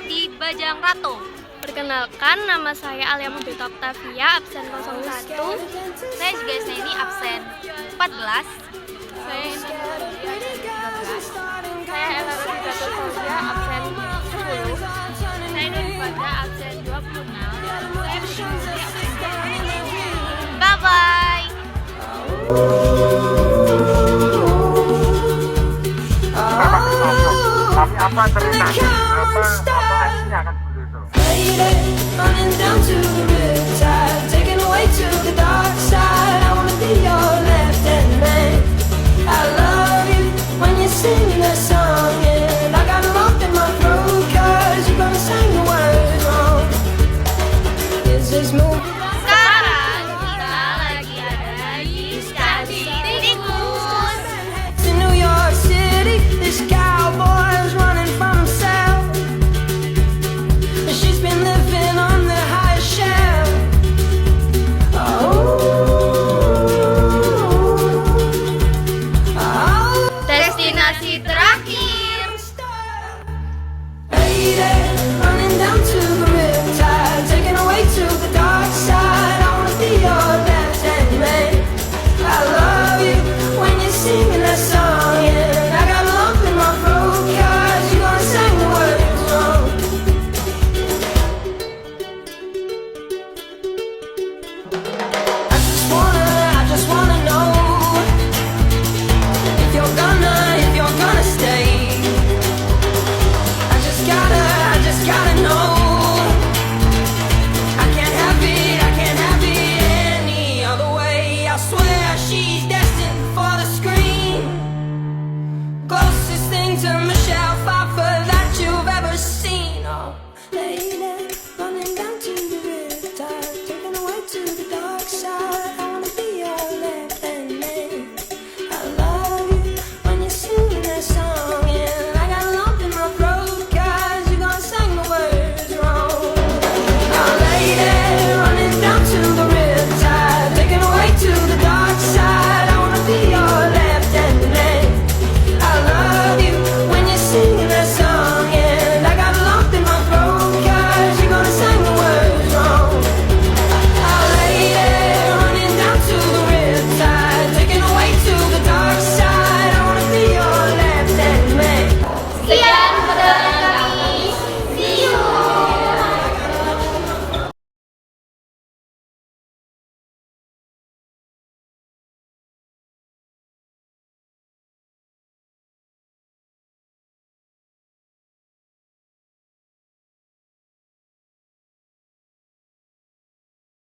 Candi Bajang Ratu. Perkenalkan, nama saya Alya Mukhbita Octavia, absen 01. Saya Jingga Isnaini, absen 14. Saya Intan Nur Wahyudi, absen 13. Saya Rosidatul Fauziah, absen 10. Saya Nur Ifadah, absen 26. Saya Meneliti, absen 20. Bye-bye. Tapi apa ceritanya? Apa